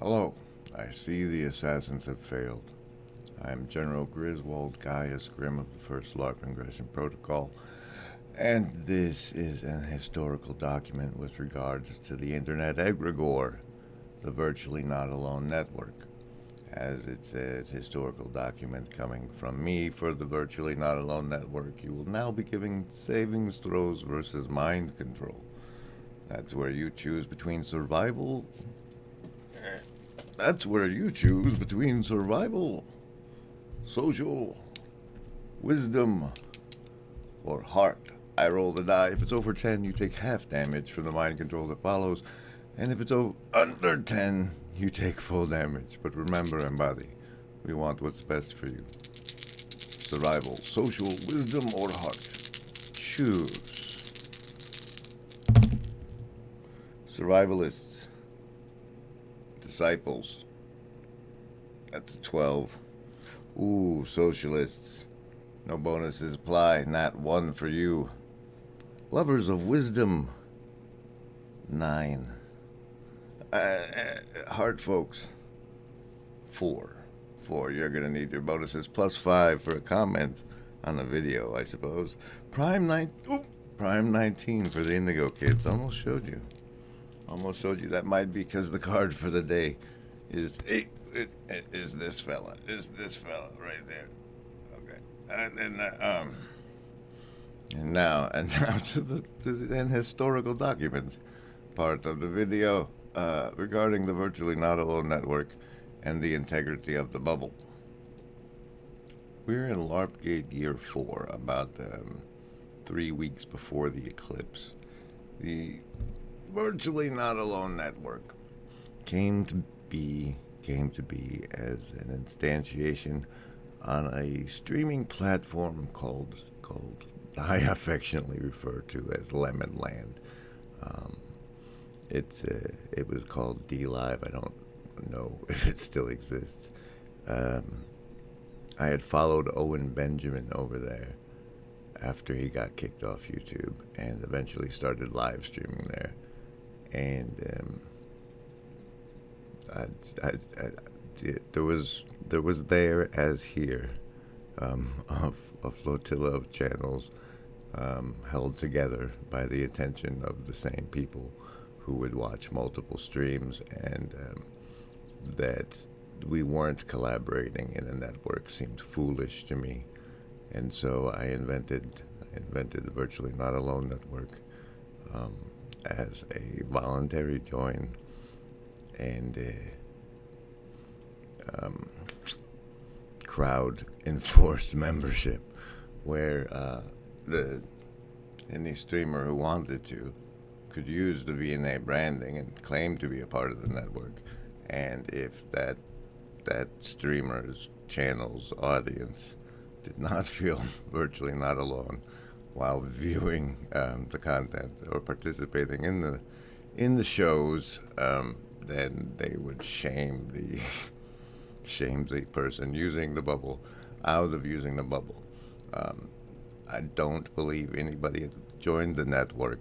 Hello. I see the assassins have failed. I am General Griswold Gaius Grimm of the First LARP Ingression Protocol, and this is an historical document with regards to the Internet Egregore, the Virtually Not Alone Network. As it's a historical document coming from me for the Virtually Not Alone Network, you will now be giving savings throws versus mind control. That's where you choose between survival. That's where you choose between survival, social, wisdom, or heart. I roll the die. If it's over 10, you take half damage from the mind control that follows. And if it's under 10, you take full damage. But remember, Embody, we want what's best for you. Survival, social, wisdom, or heart. Choose. Survivalists. Disciples. That's a 12. Ooh, socialists. No bonuses apply. Not one for you. Lovers of wisdom. 9. Heart folks. 4. 4. You're gonna need your bonuses plus 5 for a comment on the video, I suppose. Prime 19 for the Indigo kids. Almost showed you. That might be because the card for the day is this fella. Is this fella right there? Okay. And now to the historical document part of the video regarding the Virtually Not Alone Network and the integrity of the bubble. We're in LARPgate year 4, about 3 weeks before the eclipse. The Virtually Not Alone Network came to be as an instantiation on a streaming platform called I affectionately refer to as Lemon Land. It was called D Live. I don't know if it still exists. I had followed Owen Benjamin over there after he got kicked off YouTube and eventually started live streaming there. And there was there as here a flotilla of channels held together by the attention of the same people who would watch multiple streams, and that we weren't collaborating in a network seemed foolish to me, and so I invented the Virtually Not Alone Network as a voluntary join and crowd enforced membership, where any streamer who wanted to could use the VNA branding and claim to be a part of the network, and if that streamer's channel's audience did not feel virtually not alone while viewing the content or participating in the shows, then they would shame the person using the bubble out of using the bubble. I don't believe anybody had joined the network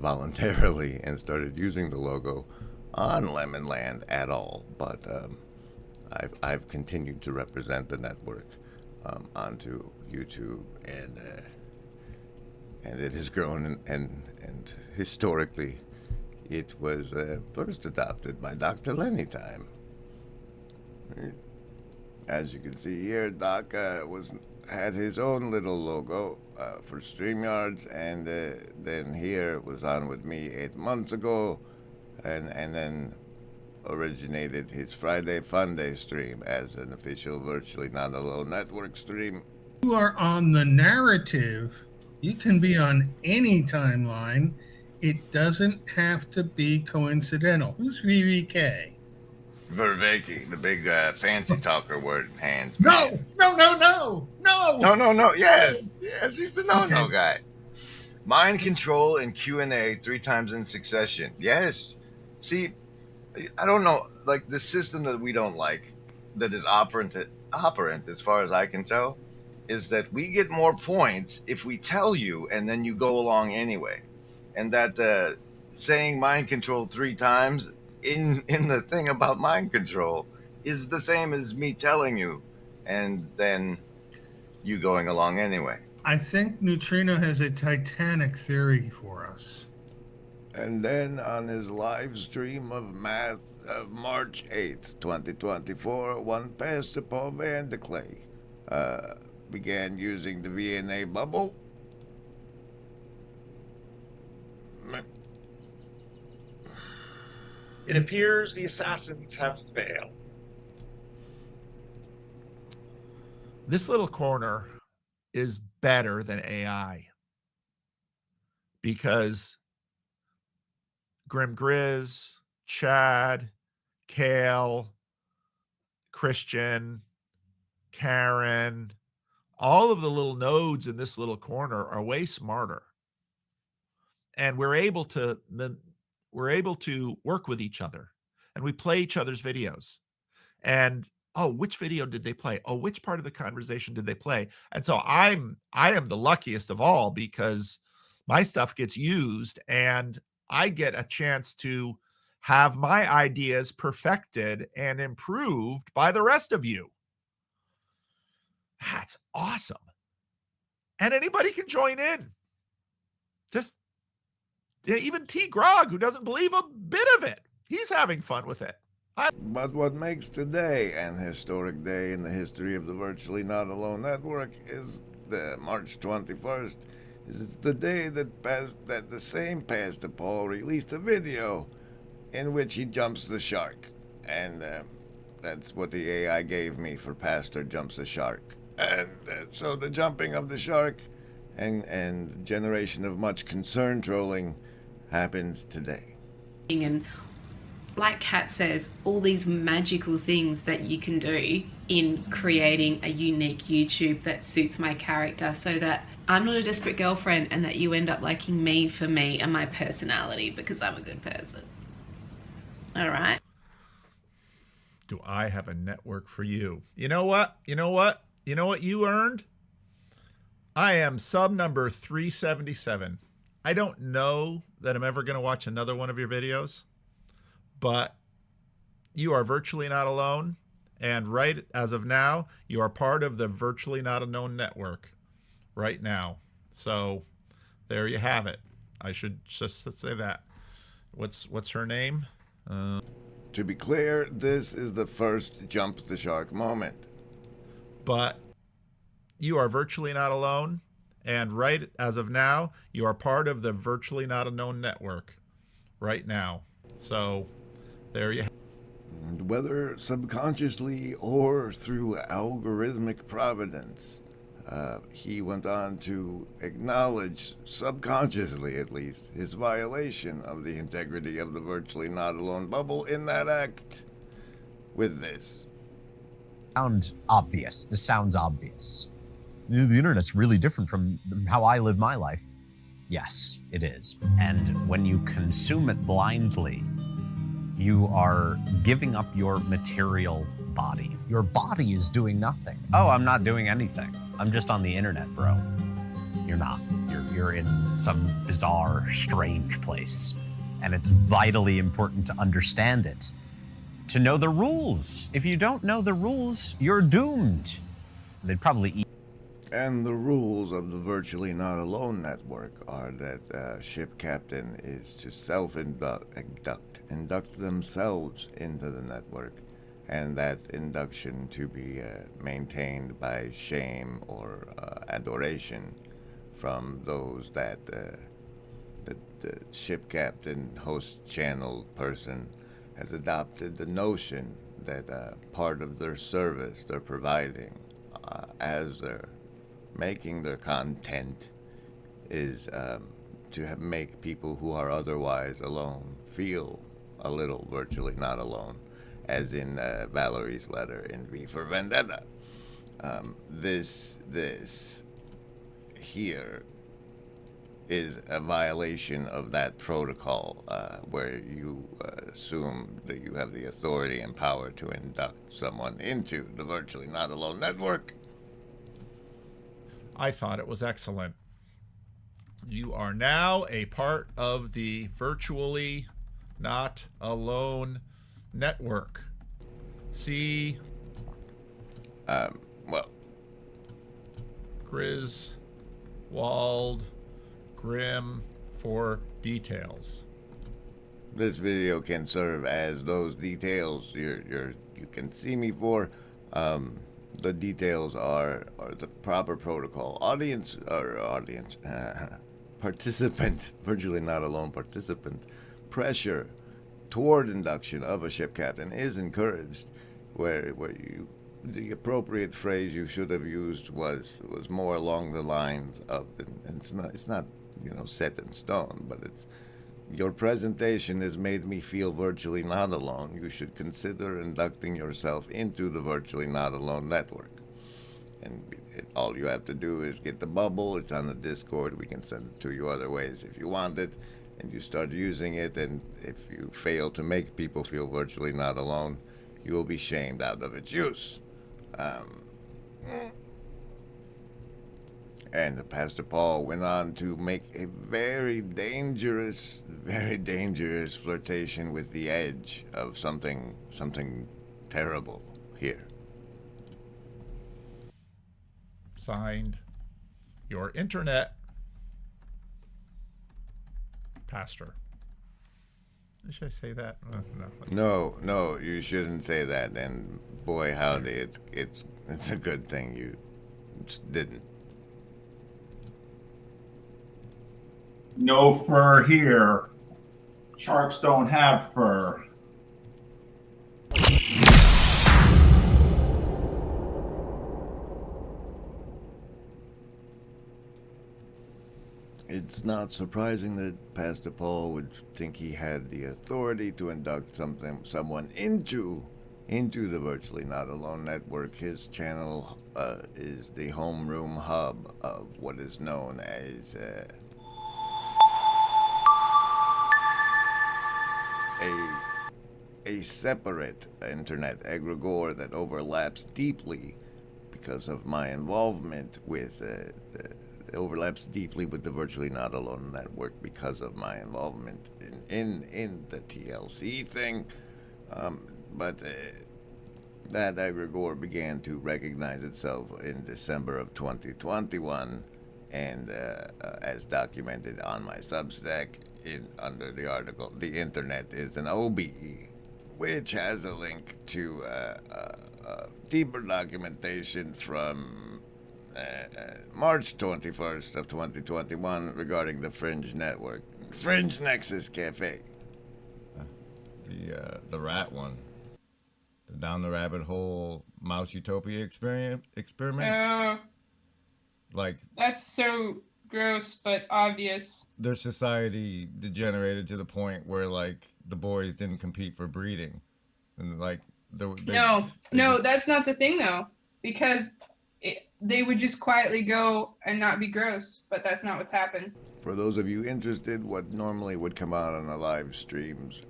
voluntarily and started using the logo on Lemon Land at all, but I've continued to represent the network onto YouTube, and it has grown, and historically it was first adopted by Dr. Lenny Time. As you can see here, Doc had his own little logo for StreamYards, and then here it was on with me 8 months ago, and then originated his Friday Fun Day stream as an official Virtually Not Alone Network stream. You are on the narrative. You can be on any timeline. It doesn't have to be coincidental. Who's VVK? Verveki, the big fancy talker word hand. No. Yes, he's the no guy. Mind control and Q&A 3 times in succession. Yes. See, I don't know, like the system that we don't like, that is operant as far as I can tell, is that we get more points if we tell you and then you go along anyway. And that saying mind control 3 times in the thing about mind control is the same as me telling you, and then you going along anyway. I think Neutrino has a Titanic theory for us. And then on his live stream of math of March 8th, 2024, one Pastor Paul Vanderclay began using the VNA bubble. It appears the assassins have failed. This little corner is better than AI because Grim Grizz, Chad, Kale, Christian, Karen, all of the little nodes in this little corner are way smarter. And we're able to work with each other, and we play each other's videos. And oh, which video did they play? Oh, which part of the conversation did they play? And so I am the luckiest of all because my stuff gets used and I get a chance to have my ideas perfected and improved by the rest of you. That's awesome. And anybody can join in. Just even T. Grog, who doesn't believe a bit of it. He's having fun with it. But what makes today an historic day in the history of the Virtually Not Alone Network is the March 21st. It's the day that the same Pastor Paul released a video in which he jumps the shark. And that's what the AI gave me for Pastor Jumps the Shark. And so the jumping of the shark and generation of much concern trolling happened today. And like Kat says, all these magical things that you can do in creating a unique YouTube that suits my character so that I'm not a desperate girlfriend and that you end up liking me for me and my personality because I'm a good person. All right. Do I have a network for you? You know what? You know what? You know what you earned? I am sub number 377. I don't know that I'm ever going to watch another one of your videos, but you are virtually not alone. And right as of now, you are part of the Virtually Not Alone network right now. So there you have it. I should just say that. What's her name? To be clear, this is the first jump the shark moment. But you are virtually not alone. And right as of now, you are part of the Virtually Not Alone network right now. So there you have it. Whether subconsciously or through algorithmic providence, he went on to acknowledge, subconsciously at least, his violation of the integrity of the Virtually Not Alone bubble in that act with this. This sounds obvious. The internet's really different from how I live my life. Yes, it is. And when you consume it blindly, you are giving up your material body. Your body is doing nothing. Oh, I'm not doing anything. I'm just on the internet, bro. You're not. You're in some bizarre, strange place. And it's vitally important to understand it. To know the rules. If you don't know the rules, you're doomed. They'd probably eat. And the rules of the Virtually Not Alone network are that ship captain is to induct themselves into the network, and that induction to be maintained by shame or adoration from those that the ship captain, host channel person has adopted the notion that part of their service they're providing as they're making their content is to make people who are otherwise alone feel a little virtually not alone, as in Valerie's letter in V for Vendetta. This here is a violation of that protocol where you assume that you have the authority and power to induct someone into the Virtually Not Alone network. I thought it was excellent. You are now a part of the Virtually Not Alone Network. See Well, Griswold Grimm for details. this video can serve as those details you can see me for. The details are the proper protocol. Participant, virtually not alone participant, pressure toward induction of a ship captain is encouraged. Where the appropriate phrase you should have used was more along the lines of, and it's not set in stone, but it's, your presentation has made me feel virtually not alone. You should consider inducting yourself into the Virtually Not Alone network. And all you have to do is get the bubble. It's on the Discord. We can send it to you other ways if you want it. And you start using it. And if you fail to make people feel virtually not alone, you will be shamed out of its use. And Pastor Paul went on to make a very dangerous flirtation with the edge of something terrible here. Signed, your internet pastor. Should I say that? No. No, you shouldn't say that. And boy, howdy, it's a good thing you didn't. No fur here. Sharks don't have fur. It's not surprising that Pastor Paul would think he had the authority to induct someone into the Virtually Not Alone network. His channel is the homeroom hub of what is known as a separate internet egregore that overlaps deeply because of my involvement with overlaps deeply with the Virtually Not Alone network because of my involvement in the TLC thing. But that egregore began to recognize itself in December of 2021, and as documented on my Substack under the article, the internet is an OBE, which has a link to deeper documentation from March 21st of 2021 regarding the Fringe Network, Fringe Nexus Cafe. The rat one. The down the rabbit hole mouse utopia experiment. Oh, Like, that's so gross but obvious. their society degenerated to the point where like the boys didn't compete for breeding, and like No, that's not the thing though, because they would just quietly go and not be gross, but that's not what's happened. For those of you interested, what normally would come out on the live streams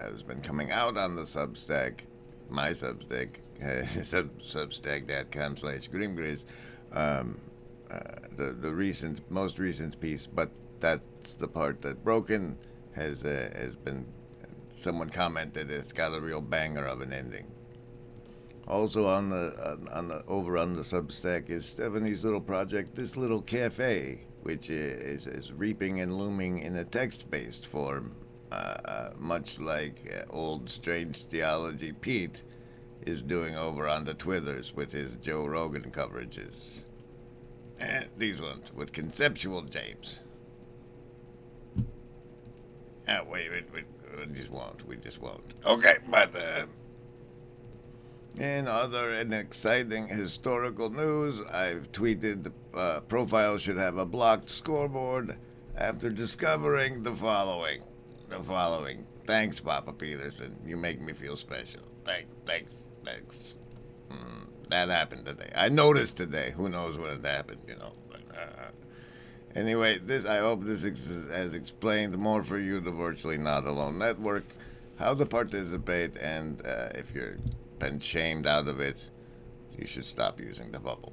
has been coming out on the Substack, my Substack, substack.com/grimgriz, the most recent piece, but that's the part that Broken has been, someone commented it's got a real banger of an ending. Also on the over on the Substack is Stephanie's little project, This Little Cafe, which is reaping and looming in a text-based form, much like old Strange Theology Pete is doing over on the Twitters with his Joe Rogan coverages. And these ones with Conceptual James. Wait, we just won't. Okay, but in other and exciting historical news, I've tweeted the profile should have a blocked scoreboard after discovering the following. Thanks, Papa Peterson. You make me feel special. Thanks. That happened today. I noticed today. Who knows when it happened, But, anyway, I hope this has explained more for you the Virtually Not Alone network, how to participate, and if you're been shamed out of it, you should stop using the bubble.